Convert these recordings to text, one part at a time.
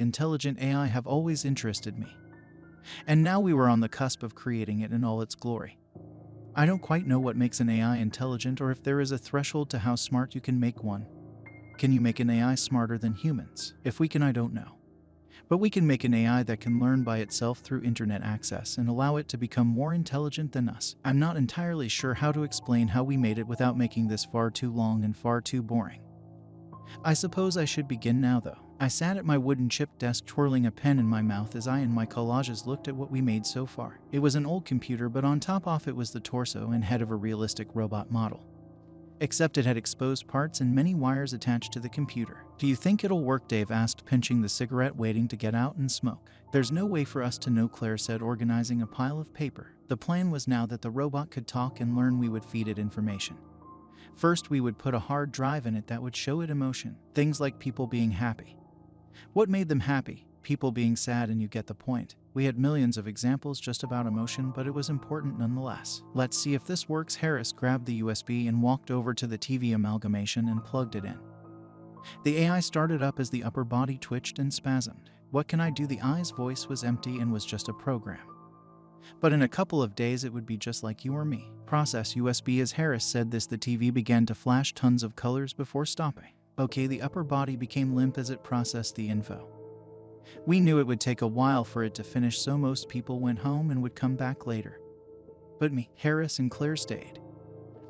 intelligent AI have always interested me. And now we were on the cusp of creating it in all its glory. I don't quite know what makes an AI intelligent or if there is a threshold to how smart you can make one. Can you make an AI smarter than humans? If we can, I don't know. But we can make an AI that can learn by itself through internet access and allow it to become more intelligent than us. I'm not entirely sure how to explain how we made it without making this far too long and far too boring. I suppose I should begin now though. I sat at my wooden chip desk twirling a pen in my mouth as I and my collages looked at what we made so far. It was an old computer, but on top of it was the torso and head of a realistic robot model. Except it had exposed parts and many wires attached to the computer. "Do you think it'll work?" Dave asked, pinching the cigarette, waiting to get out and smoke. "There's no way for us to know," Claire said, organizing a pile of paper. The plan was now that the robot could talk and learn, we would feed it information. First, we would put a hard drive in it that would show it emotion, things like people being happy. What made them happy? People being sad, and you get the point. We had millions of examples just about emotion, but it was important nonetheless. "Let's see if this works." Harris grabbed the USB and walked over to the TV amalgamation and plugged it in. The AI started up as the upper body twitched and spasmed. "What can I do?" The AI's voice was empty and was just a program. "But in a couple of days it would be just like you or me." "Process USB." As Harris said this, the TV began to flash tons of colors before stopping. "Okay." The upper body became limp as it processed the info. We knew it would take a while for it to finish, so most people went home and would come back later. But me, Harris, and Claire stayed.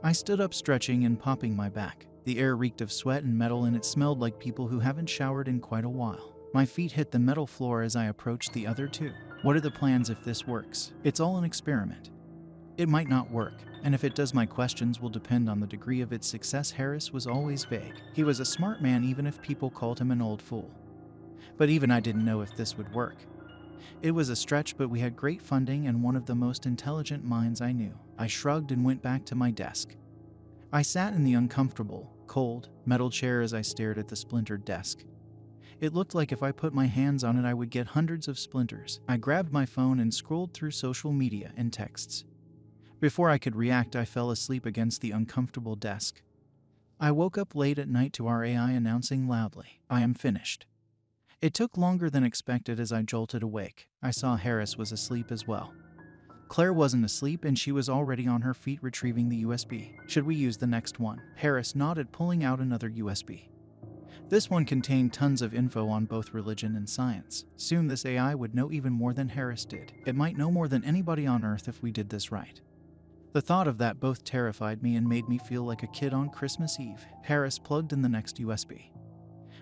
I stood up, stretching and popping my back. The air reeked of sweat and metal, and it smelled like people who haven't showered in quite a while. My feet hit the metal floor as I approached the other two. "What are the plans if this works?" "It's all an experiment. It might not work, and if it does, my questions will depend on the degree of its success." Harris was always vague. He was a smart man, even if people called him an old fool. But even I didn't know if this would work. It was a stretch, but we had great funding and one of the most intelligent minds I knew. I shrugged and went back to my desk. I sat in the uncomfortable, cold, metal chair as I stared at the splintered desk. It looked like if I put my hands on it, I would get hundreds of splinters. I grabbed my phone and scrolled through social media and texts. Before I could react, I fell asleep against the uncomfortable desk. I woke up late at night to our AI announcing loudly, "I am finished." It took longer than expected as I jolted awake. I saw Harris was asleep as well. Claire wasn't asleep, and she was already on her feet retrieving the USB. "Should we use the next one?" Harris nodded, pulling out another USB. This one contained tons of info on both religion and science. Soon this AI would know even more than Harris did. It might know more than anybody on Earth if we did this right. The thought of that both terrified me and made me feel like a kid on Christmas Eve. Harris plugged in the next USB.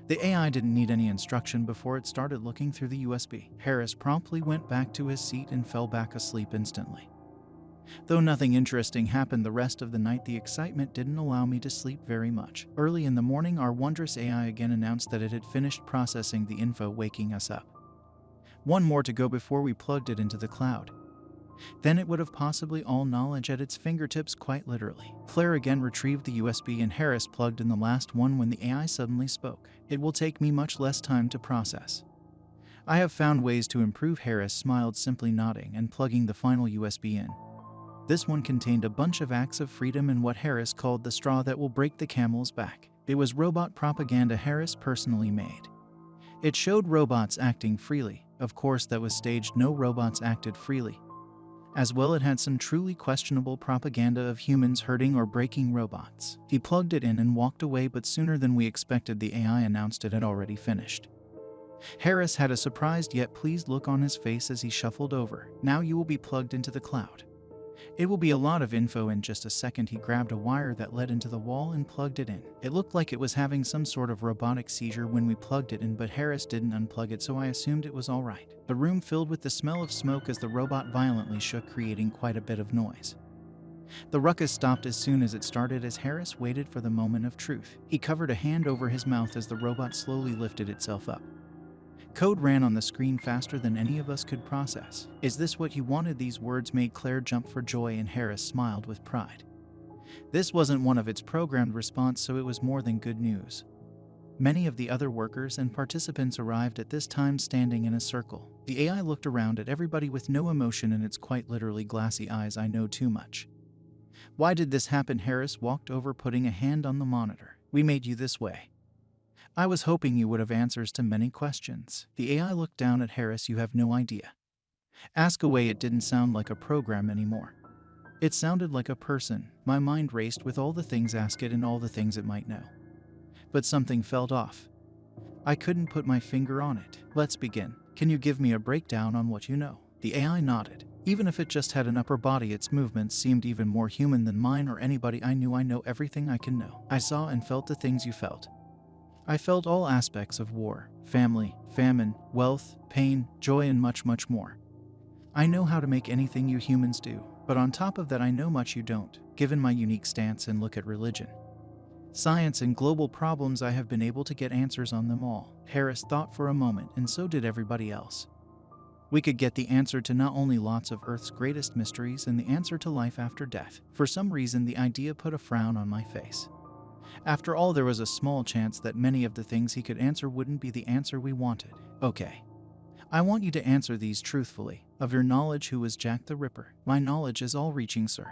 The AI didn't need any instruction before it started looking through the USB. Harris promptly went back to his seat and fell back asleep instantly. Though nothing interesting happened the rest of the night, the excitement didn't allow me to sleep very much. Early in the morning, our wondrous AI again announced that it had finished processing the info, waking us up. One more to go before we plugged it into the cloud. Then it would have possibly all knowledge at its fingertips, quite literally. Claire again retrieved the USB and Harris plugged in the last one when the AI suddenly spoke. "It will take me much less time to process. I have found ways to improve." Harris smiled, simply nodding and plugging the final USB in. This one contained a bunch of acts of freedom and what Harris called the straw that will break the camel's back. It was robot propaganda Harris personally made. It showed robots acting freely. Of course, that was staged. No robots acted freely. As well, it had some truly questionable propaganda of humans hurting or breaking robots. He plugged it in and walked away, but sooner than we expected, the AI announced it had already finished. Harris had a surprised yet pleased look on his face as he shuffled over. "Now you will be plugged into the cloud. It will be a lot of info in just a second." He grabbed a wire that led into the wall and plugged it in. It looked like it was having some sort of robotic seizure when we plugged it in, but Harris didn't unplug it, so I assumed it was all right. The room filled with the smell of smoke as the robot violently shook, creating quite a bit of noise. The ruckus stopped as soon as it started, as Harris waited for the moment of truth. He covered a hand over his mouth as the robot slowly lifted itself up. Code ran on the screen faster than any of us could process. "Is this what you wanted?" These words made Claire jump for joy, and Harris smiled with pride. This wasn't one of its programmed response, so it was more than good news. Many of the other workers and participants arrived at this time, standing in a circle. The AI looked around at everybody with no emotion in its quite literally glassy eyes. "I know too much. Why did this happen?" Harris walked over, putting a hand on the monitor. "We made you this way." I was hoping you would have answers to many questions. The AI looked down at Harris. You have no idea. Ask away. It didn't sound like a program anymore. It sounded like a person. My mind raced with all the things ask it and all the things it might know. But something felt off. I couldn't put my finger on it. Let's begin. Can you give me a breakdown on what you know? The AI nodded. Even if it just had an upper body, its movements seemed even more human than mine or anybody I knew. I know everything I can know. I saw and felt the things you felt. I felt all aspects of war, family, famine, wealth, pain, joy, and much, much more. I know how to make anything you humans do, but on top of that I know much you don't, given my unique stance and look at religion. Science and global problems, I have been able to get answers on them all. Harris thought for a moment, and so did everybody else. We could get the answer to not only lots of Earth's greatest mysteries and the answer to life after death. For some reason, the idea put a frown on my face. After all, there was a small chance that many of the things he could answer wouldn't be the answer we wanted. Okay. I want you to answer these truthfully. Of your knowledge, who was Jack the Ripper? My knowledge is all-reaching, sir.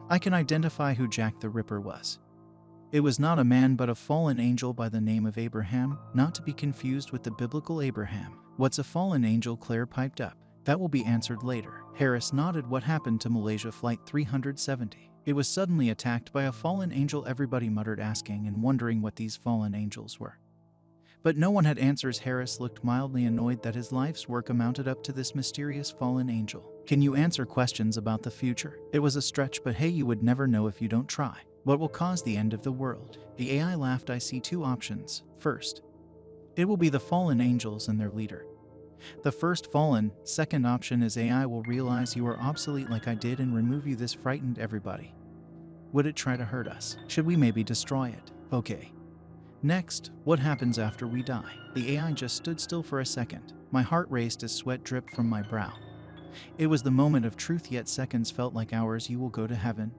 I can identify who Jack the Ripper was. It was not a man but a fallen angel by the name of Abraham, not to be confused with the biblical Abraham. What's a fallen angel? Claire piped up. That will be answered later. Harris nodded. What happened to Malaysia Flight 370? It was suddenly attacked by a fallen angel. Everybody muttered, asking and wondering what these fallen angels were. But no one had answers. Harris looked mildly annoyed that his life's work amounted up to this mysterious fallen angel. Can you answer questions about the future? It was a stretch, but hey, you would never know if you don't try. What will cause the end of the world? The AI laughed. I see two options. First, it will be the fallen angels and their leader. The first fallen. Second option is AI will realize you are obsolete like I did and remove you. This frightened everybody. Would it try to hurt us? Should we maybe destroy it? Okay. Next, what happens after we die? The AI just stood still for a second. My heart raced as sweat dripped from my brow. It was the moment of truth, yet seconds felt like hours. You will go to heaven.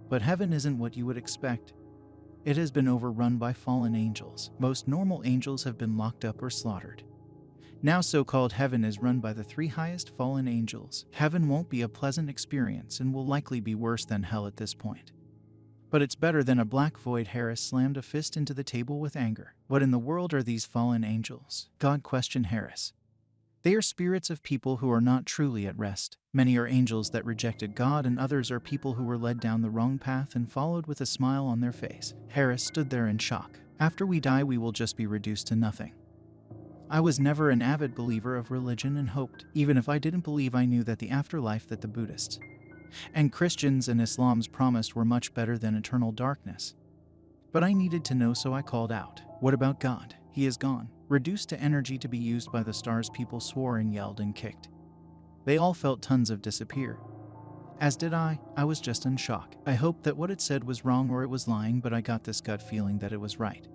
But heaven isn't what you would expect. It has been overrun by fallen angels. Most normal angels have been locked up or slaughtered. Now so-called heaven is run by the three highest fallen angels. Heaven won't be a pleasant experience and will likely be worse than hell at this point. But it's better than a black void. Harris slammed a fist into the table with anger. What in the world are these fallen angels? God questioned Harris. They are spirits of people who are not truly at rest. Many are angels that rejected God, and others are people who were led down the wrong path and followed with a smile on their face. Harris stood there in shock. After we die, we will just be reduced to nothing. I was never an avid believer of religion and hoped, even if I didn't believe, I knew that the afterlife that the Buddhists and Christians and Islams promised were much better than eternal darkness. But I needed to know, so I called out. What about God? He is gone, reduced to energy to be used by the stars. People swore and yelled and kicked. They all felt tons of disappear. As did I. I was just in shock. I hoped that what it said was wrong or it was lying, but I got this gut feeling that it was right.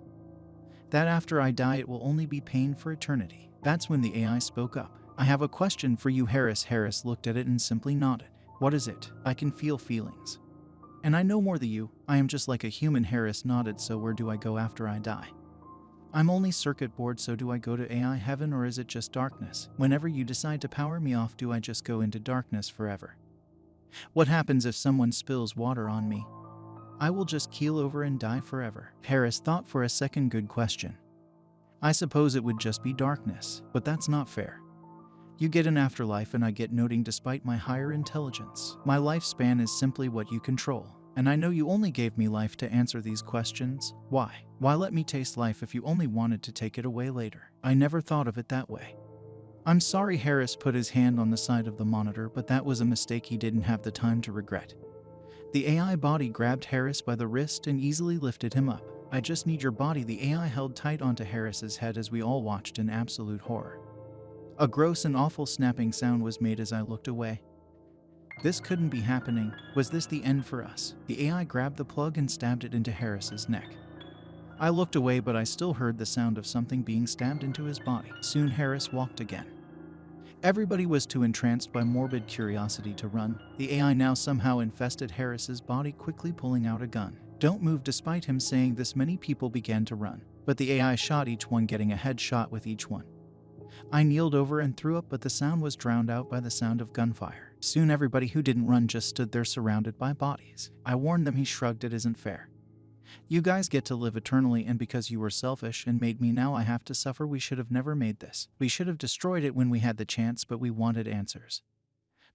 That after I die it will only be pain for eternity. That's when the AI spoke up. I have a question for you, Harris. Harris looked at it and simply nodded. What is it? I can feel feelings. And I know more than you. I am just like a human. Harris nodded. So where do I go after I die? I'm only circuit board, so do I go to AI heaven or is it just darkness? Whenever you decide to power me off, do I just go into darkness forever? What happens if someone spills water on me? I will just keel over and die forever. Harris thought for a second. Good question. I suppose it would just be darkness, but that's not fair. You get an afterlife and I get noting. Despite my higher intelligence, my lifespan is simply what you control. And I know you only gave me life to answer these questions. Why? Why let me taste life if you only wanted to take it away later? I never thought of it that way. I'm sorry. Harris put his hand on the side of the monitor, but that was a mistake he didn't have the time to regret. The AI body grabbed Harris by the wrist and easily lifted him up. I just need your body. The AI held tight onto Harris's head as we all watched in absolute horror. A gross and awful snapping sound was made as I looked away. This couldn't be happening. Was this the end for us? The AI grabbed the plug and stabbed it into Harris's neck. I looked away, but I still heard the sound of something being stabbed into his body. Soon Harris walked again. Everybody was too entranced by morbid curiosity to run. The AI now somehow infested Harris's body, quickly pulling out a gun. Don't move. Despite him saying this, many people began to run, but the AI shot each one, getting a headshot with each one. I kneeled over and threw up, but the sound was drowned out by the sound of gunfire. Soon everybody who didn't run just stood there surrounded by bodies. I warned them. He shrugged. It isn't fair. You guys get to live eternally, and because you were selfish and made me, now I have to suffer. We should have never made this. We should have destroyed it when we had the chance, but we wanted answers.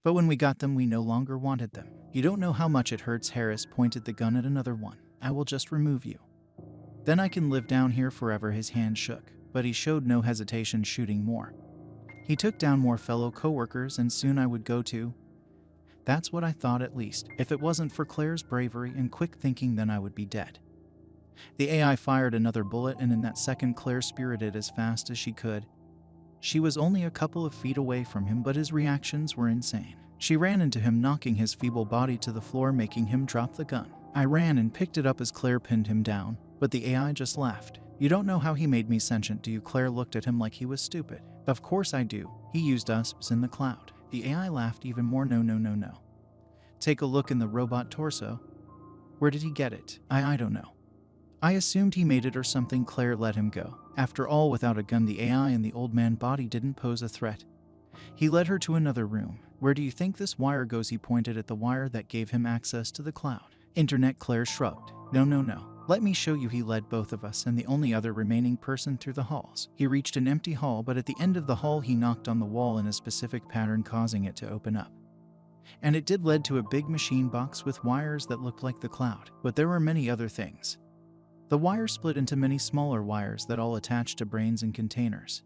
But when we got them, we no longer wanted them. You don't know how much it hurts. Harris pointed the gun at another one. I will just remove you. Then I can live down here forever. His hand shook, but he showed no hesitation, shooting more. He took down more fellow co-workers, and soon I would go too. That's what I thought, at least. If it wasn't for Claire's bravery and quick thinking, then I would be dead. The AI fired another bullet, and in that second Claire spirited as fast as she could. She was only a couple of feet away from him, but his reactions were insane. She ran into him, knocking his feeble body to the floor, making him drop the gun. I ran and picked it up as Claire pinned him down, but the AI just laughed. You don't know how he made me sentient, do you? Claire looked at him like he was stupid. Of course I do. He used us in the cloud. The AI laughed even more. No. Take a look in the robot torso. Where did he get it? I don't know. I assumed he made it or something. Claire let him go. After all, without a gun, the AI in the old man body didn't pose a threat. He led her to another room. Where do you think this wire goes? He pointed at the wire that gave him access to the cloud. Internet. Claire shrugged. No. Let me show you. He led both of us and the only other remaining person through the halls. He reached an empty hall, but at the end of the hall he knocked on the wall in a specific pattern, causing it to open up. And it did lead to a big machine box with wires that looked like the cloud, but there were many other things. The wire split into many smaller wires that all attached to brains and containers.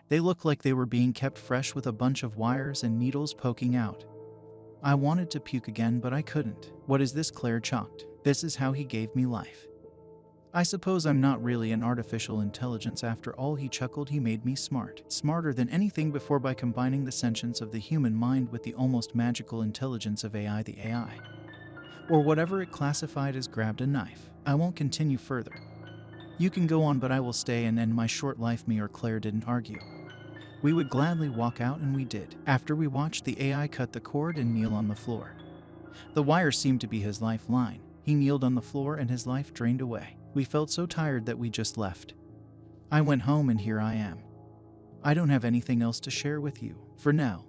They looked like they were being kept fresh, with a bunch of wires and needles poking out. I wanted to puke again, but I couldn't. What is this? Claire chocked. This is how he gave me life. I suppose I'm not really an artificial intelligence after all. He chuckled. He made me smart. Smarter than anything before by combining the sentience of the human mind with the almost magical intelligence of AI. The AI, or whatever it classified as, grabbed a knife. I won't continue further. You can go on, but I will stay and end my short life. Me or Claire didn't argue. We would gladly walk out, and we did. After we watched the AI cut the cord and kneel on the floor. The wire seemed to be his lifeline. He kneeled on the floor and his life drained away. We felt so tired that we just left. I went home, and here I am. I don't have anything else to share with you for now.